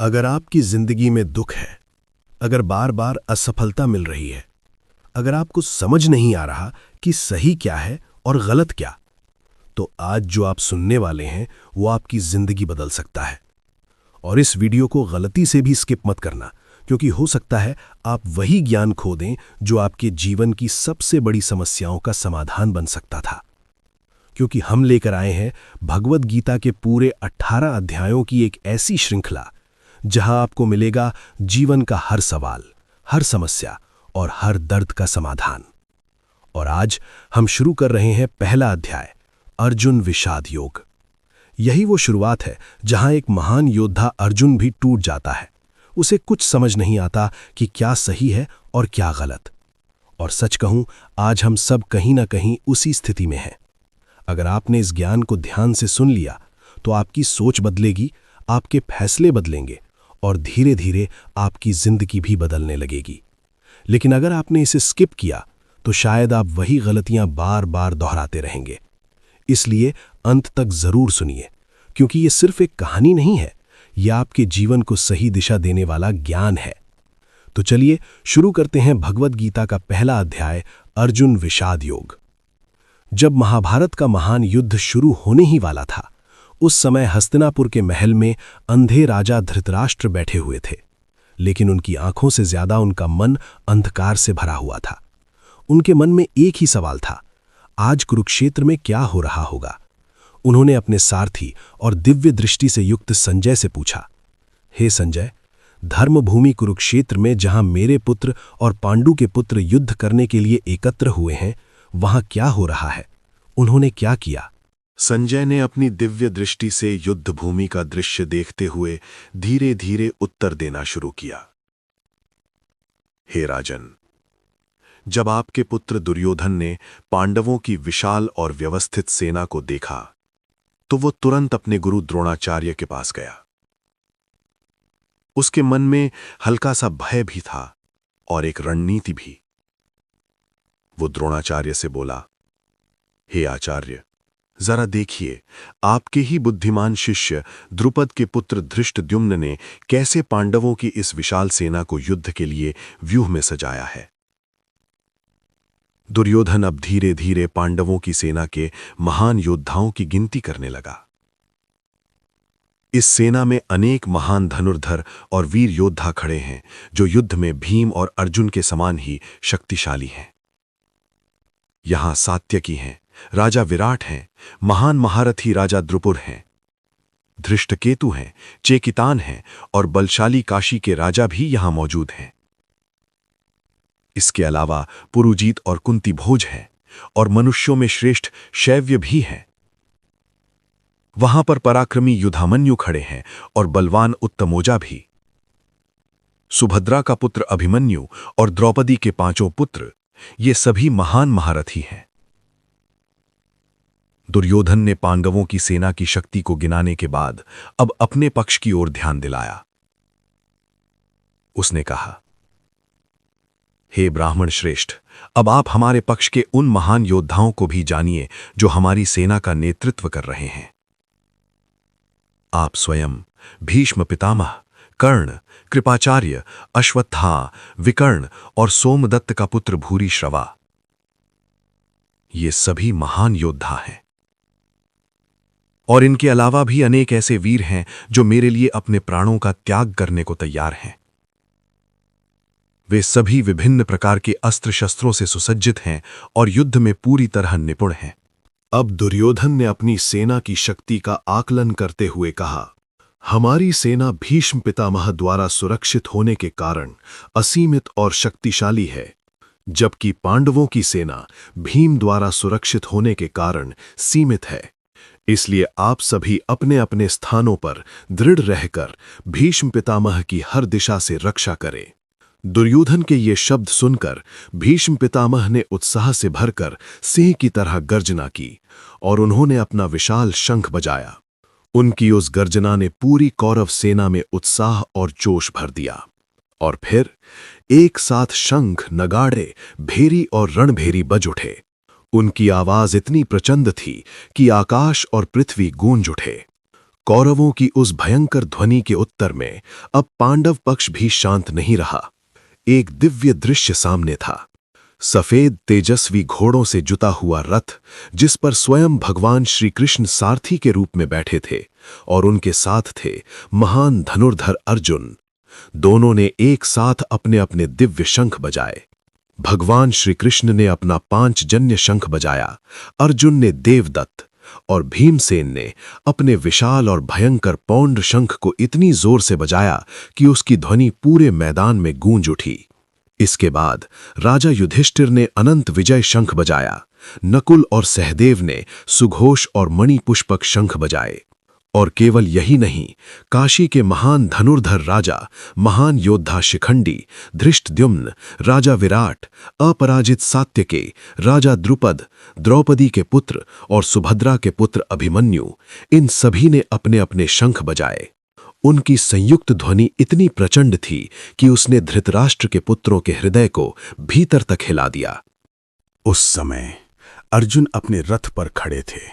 अगर आपकी जिंदगी में दुख है, अगर बार बार असफलता मिल रही है, अगर आपको समझ नहीं आ रहा कि सही क्या है और गलत क्या, तो आज जो आप सुनने वाले हैं वो आपकी जिंदगी बदल सकता है। और इस वीडियो को गलती से भी स्किप मत करना, क्योंकि हो सकता है आप वही ज्ञान खो दें जो आपके जीवन की सबसे बड़ी समस्याओं का समाधान बन सकता था। क्योंकि हम लेकर आए हैं भगवद गीता के पूरे 18 अध्यायों की एक ऐसी श्रृंखला जहां आपको मिलेगा जीवन का हर सवाल, हर समस्या और हर दर्द का समाधान। और आज हम शुरू कर रहे हैं पहला अध्याय, अर्जुन विषाद योग। यही वो शुरुआत है जहां एक महान योद्धा अर्जुन भी टूट जाता है। उसे कुछ समझ नहीं आता कि क्या सही है और क्या गलत। और सच कहूं, आज हम सब कहीं ना कहीं उसी स्थिति में हैं। अगर आपने इस ज्ञान को ध्यान से सुन लिया तो आपकी सोच बदलेगी, आपके फैसले बदलेंगे और धीरे धीरे आपकी जिंदगी भी बदलने लगेगी। लेकिन अगर आपने इसे स्किप किया तो शायद आप वही गलतियां बार बार दोहराते रहेंगे। इसलिए अंत तक जरूर सुनिए, क्योंकि ये सिर्फ एक कहानी नहीं है, यह आपके जीवन को सही दिशा देने वाला ज्ञान है। तो चलिए शुरू करते हैं भगवद गीता का पहला अध्याय, अर्जुन विषाद योग। जब महाभारत का महान युद्ध शुरू होने ही वाला था, उस समय हस्तिनापुर के महल में अंधे राजा धृतराष्ट्र बैठे हुए थे। लेकिन उनकी आंखों से ज्यादा उनका मन अंधकार से भरा हुआ था। उनके मन में एक ही सवाल था, आज कुरुक्षेत्र में क्या हो रहा होगा। उन्होंने अपने सारथी और दिव्य दृष्टि से युक्त संजय से पूछा, हे संजय, धर्मभूमि कुरुक्षेत्र में जहां मेरे पुत्र और पांडु के पुत्र युद्ध करने के लिए एकत्र हुए हैं, वहां क्या हो रहा है? उन्होंने क्या किया? संजय ने अपनी दिव्य दृष्टि से युद्ध भूमि का दृश्य देखते हुए धीरे धीरे उत्तर देना शुरू किया। हे राजन, जब आपके पुत्र दुर्योधन ने पांडवों की विशाल और व्यवस्थित सेना को देखा तो वो तुरंत अपने गुरु द्रोणाचार्य के पास गया। उसके मन में हल्का सा भय भी था और एक रणनीति भी। वो द्रोणाचार्य से बोला, हे आचार्य, जरा देखिए, आपके ही बुद्धिमान शिष्य द्रुपद के पुत्र धृष्टद्युम्न ने कैसे पांडवों की इस विशाल सेना को युद्ध के लिए व्यूह में सजाया है। दुर्योधन अब धीरे धीरे पांडवों की सेना के महान योद्धाओं की गिनती करने लगा। इस सेना में अनेक महान धनुर्धर और वीर योद्धा खड़े हैं जो युद्ध में भीम और अर्जुन के समान ही शक्तिशाली हैं। यहां सात्यकी हैं, राजा विराट हैं, महान महारथी राजा द्रुपद हैं, धृष्टकेतु हैं, चेकितान हैं और बलशाली काशी के राजा भी यहां मौजूद हैं। इसके अलावा पुरुजीत और कुंती भोज हैं और मनुष्यों में श्रेष्ठ शैव्य भी हैं। वहां पर पराक्रमी युधामन्यु खड़े हैं और बलवान उत्तमोजा भी। सुभद्रा का पुत्र अभिमन्यु और द्रौपदी के 5 पुत्र, ये सभी महान महारथी हैं। दुर्योधन ने पांडवों की सेना की शक्ति को गिनाने के बाद अब अपने पक्ष की ओर ध्यान दिलाया। उसने कहा, हे ब्राह्मण श्रेष्ठ, अब आप हमारे पक्ष के उन महान योद्धाओं को भी जानिए जो हमारी सेना का नेतृत्व कर रहे हैं। आप स्वयं, भीष्म पितामह, कर्ण, कृपाचार्य, अश्वत्थामा, विकर्ण और सोमदत्त का पुत्र भूरिश्रवा, ये सभी महान योद्धा हैं। और इनके अलावा भी अनेक ऐसे वीर हैं जो मेरे लिए अपने प्राणों का त्याग करने को तैयार हैं। वे सभी विभिन्न प्रकार के अस्त्र शस्त्रों से सुसज्जित हैं और युद्ध में पूरी तरह निपुण हैं। अब दुर्योधन ने अपनी सेना की शक्ति का आकलन करते हुए कहा, हमारी सेना भीष्म पितामह द्वारा सुरक्षित होने के कारण असीमित और शक्तिशाली है, जबकि पांडवों की सेना भीम द्वारा सुरक्षित होने के कारण सीमित है। इसलिए आप सभी अपने अपने स्थानों पर दृढ़ रहकर भीष्म पितामह की हर दिशा से रक्षा करें। दुर्योधन के ये शब्द सुनकर भीष्म पितामह ने उत्साह से भरकर सिंह की तरह गर्जना की और उन्होंने अपना विशाल शंख बजाया। उनकी उस गर्जना ने पूरी कौरव सेना में उत्साह और जोश भर दिया। और फिर एक साथ शंख, नगाड़े, भेरी और रणभेरी बज उठे। उनकी आवाज इतनी प्रचंड थी कि आकाश और पृथ्वी गूंज उठे। कौरवों की उस भयंकर ध्वनि के उत्तर में अब पांडव पक्ष भी शांत नहीं रहा। एक दिव्य दृश्य सामने था। सफेद तेजस्वी घोड़ों से जुता हुआ रथ, जिस पर स्वयं भगवान श्री कृष्ण सारथी के रूप में बैठे थे, और उनके साथ थे महान धनुर्धर अर्जुन। दोनों ने एक साथ अपने अपने दिव्य शंख बजाए। भगवान श्री कृष्ण ने अपना पांचजन्य शंख बजाया, अर्जुन ने देवदत्त, और भीमसेन ने अपने विशाल और भयंकर पौंड शंख को इतनी जोर से बजाया कि उसकी ध्वनि पूरे मैदान में गूंज उठी। इसके बाद राजा युधिष्ठिर ने अनंत विजय शंख बजाया। नकुल और सहदेव ने सुघोष और मणिपुष्पक शंख बजाए। और केवल यही नहीं, काशी के महान धनुर्धर राजा, महान योद्धा शिखंडी, धृष्टद्युम्न, राजा विराट, अपराजित सात्यकी, राजा द्रुपद, द्रौपदी के पुत्र और सुभद्रा के पुत्र अभिमन्यु, इन सभी ने अपने अपने शंख बजाए। उनकी संयुक्त ध्वनि इतनी प्रचंड थी कि उसने धृतराष्ट्र के पुत्रों के हृदय को भीतर तक हिला दिया। उस समय अर्जुन अपने रथ पर खड़े थे।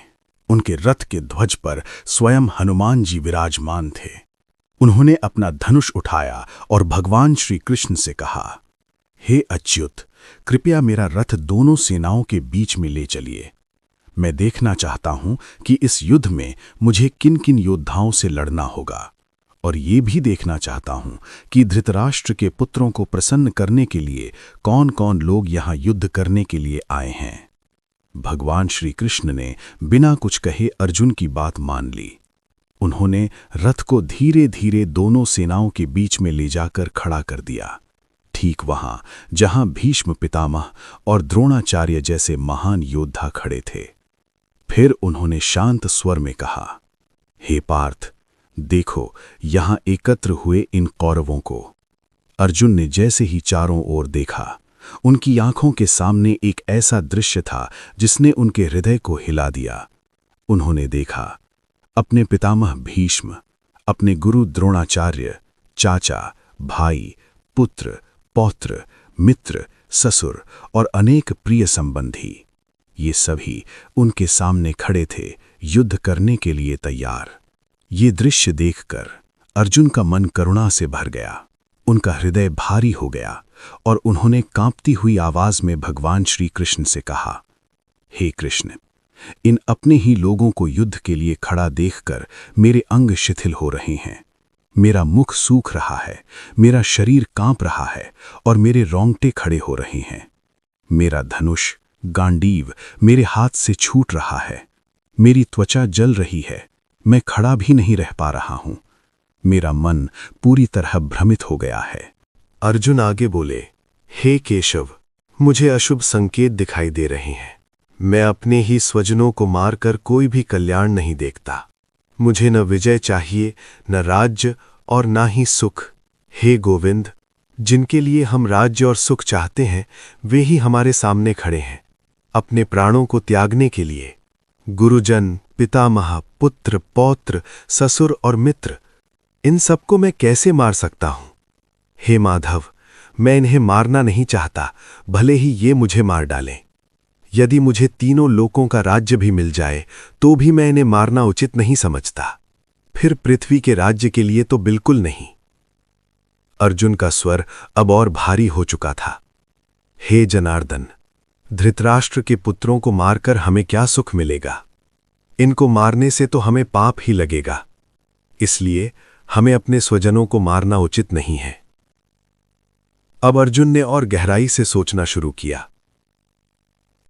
उनके रथ के ध्वज पर स्वयं हनुमान जी विराजमान थे। उन्होंने अपना धनुष उठाया और भगवान श्री कृष्ण से कहा, हे अच्युत, कृपया मेरा रथ दोनों सेनाओं के बीच में ले चलिए। मैं देखना चाहता हूं कि इस युद्ध में मुझे किन किन योद्धाओं से लड़ना होगा, और ये भी देखना चाहता हूं कि धृतराष्ट्र के पुत्रों को प्रसन्न करने के लिए कौन कौन लोग यहां युद्ध करने के लिए आए हैं। भगवान श्री कृष्ण ने बिना कुछ कहे अर्जुन की बात मान ली। उन्होंने रथ को धीरे धीरे दोनों सेनाओं के बीच में ले जाकर खड़ा कर दिया, ठीक वहां जहां भीष्म पितामह और द्रोणाचार्य जैसे महान योद्धा खड़े थे। फिर उन्होंने शांत स्वर में कहा, हे पार्थ, देखो यहां एकत्र हुए इन कौरवों को। अर्जुन ने जैसे ही चारों ओर देखा, उनकी आंखों के सामने एक ऐसा दृश्य था जिसने उनके हृदय को हिला दिया। उन्होंने देखा अपने पितामह भीष्म, अपने गुरु द्रोणाचार्य, चाचा, भाई, पुत्र, पौत्र, मित्र, ससुर और अनेक प्रिय संबंधी, ये सभी उनके सामने खड़े थे, युद्ध करने के लिए तैयार। ये दृश्य देखकर अर्जुन का मन करुणा से भर गया। उनका हृदय भारी हो गया और उन्होंने कांपती हुई आवाज में भगवान श्री कृष्ण से कहा, हे कृष्ण, इन अपने ही लोगों को युद्ध के लिए खड़ा देखकर मेरे अंग शिथिल हो रहे हैं। मेरा मुख सूख रहा है, मेरा शरीर कांप रहा है और मेरे रोंगटे खड़े हो रहे हैं। मेरा धनुष, गांडीव मेरे हाथ से छूट रहा है। मेरी त्वचा जल रही है, मैं खड़ा भी नहीं रह पा रहा हूं। मेरा मन पूरी तरह भ्रमित हो गया है। अर्जुन आगे बोले, हे केशव, मुझे अशुभ संकेत दिखाई दे रहे हैं। मैं अपने ही स्वजनों को मारकर कोई भी कल्याण नहीं देखता। मुझे न विजय चाहिए, न राज्य और न ही सुख। हे गोविंद, जिनके लिए हम राज्य और सुख चाहते हैं, वे ही हमारे सामने खड़े हैं अपने प्राणों को त्यागने के लिए। गुरुजन, पितामह, पुत्र, पौत्र, ससुर और मित्र, इन सबको मैं कैसे मार सकता हूं? हे माधव, मैं इन्हें मारना नहीं चाहता, भले ही ये मुझे मार डालें। यदि मुझे तीनों लोकों का राज्य भी मिल जाए तो भी मैं इन्हें मारना उचित नहीं समझता। फिर पृथ्वी के राज्य के लिए तो बिल्कुल नहीं। अर्जुन का स्वर अब और भारी हो चुका था। हे जनार्दन, धृतराष्ट्र के पुत्रों को मारकर हमें क्या सुख मिलेगा? इनको मारने से तो हमें पाप ही लगेगा। इसलिए हमें अपने स्वजनों को मारना उचित नहीं है। अब अर्जुन ने और गहराई से सोचना शुरू किया।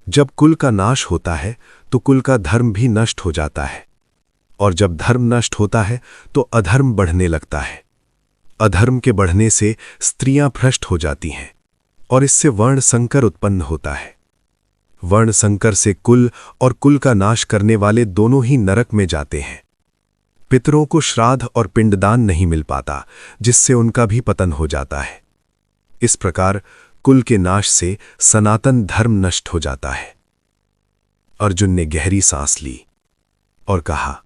जब कुल का नाश होता है तो कुल का धर्म भी नष्ट हो जाता है, और जब धर्म नष्ट होता है तो अधर्म बढ़ने लगता है। अधर्म के बढ़ने से स्त्रियां भ्रष्ट हो जाती हैं और इससे वर्ण संकर उत्पन्न होता है। वर्ण संकर से कुल और कुल का नाश करने वाले दोनों ही नरक में जाते हैं। पितरों को श्राद्ध और पिंडदान नहीं मिल पाता, जिससे उनका भी पतन हो जाता है। इस प्रकार कुल के नाश से सनातन धर्म नष्ट हो जाता है। अर्जुन ने गहरी सांस ली और कहा,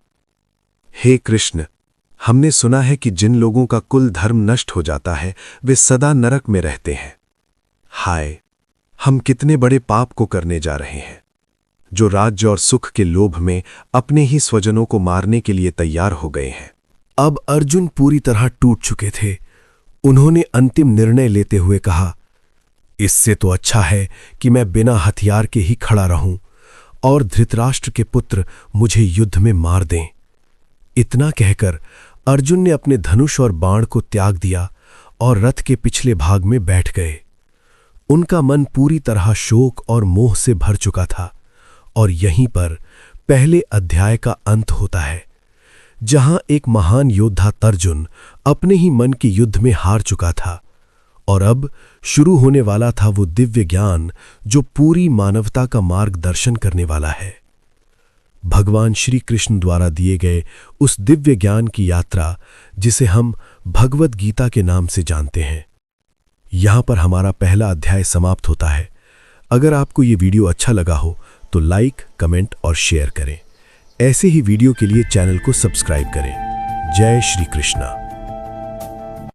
हे कृष्ण, हमने सुना है कि जिन लोगों का कुल धर्म नष्ट हो जाता है वे सदा नरक में रहते हैं। हाय, हम कितने बड़े पाप को करने जा रहे हैं। जो राज्य और सुख के लोभ में अपने ही स्वजनों को मारने के लिए तैयार हो गए हैं। अब अर्जुन पूरी तरह टूट चुके थे। उन्होंने अंतिम निर्णय लेते हुए कहा, इससे तो अच्छा है कि मैं बिना हथियार के ही खड़ा रहूं और धृतराष्ट्र के पुत्र मुझे युद्ध में मार दें। इतना कहकर अर्जुन ने अपने धनुष और बाण को त्याग दिया और रथ के पिछले भाग में बैठ गए। उनका मन पूरी तरह शोक और मोह से भर चुका था और यहीं पर पहले अध्याय का अंत होता है, जहां एक महान योद्धा अर्जुन अपने ही मन के युद्ध में हार चुका था और अब शुरू होने वाला था वो दिव्य ज्ञान जो पूरी मानवता का मार्गदर्शन करने वाला है। भगवान श्री कृष्ण द्वारा दिए गए उस दिव्य ज्ञान की यात्रा जिसे हम भगवत गीता के नाम से जानते हैं। यहां पर हमारा पहला अध्याय समाप्त होता है। अगर आपको ये वीडियो अच्छा लगा हो तो लाइक, कमेंट और शेयर करें। ऐसे ही वीडियो के लिए चैनल को सब्सक्राइब करें। जय श्री कृष्णा।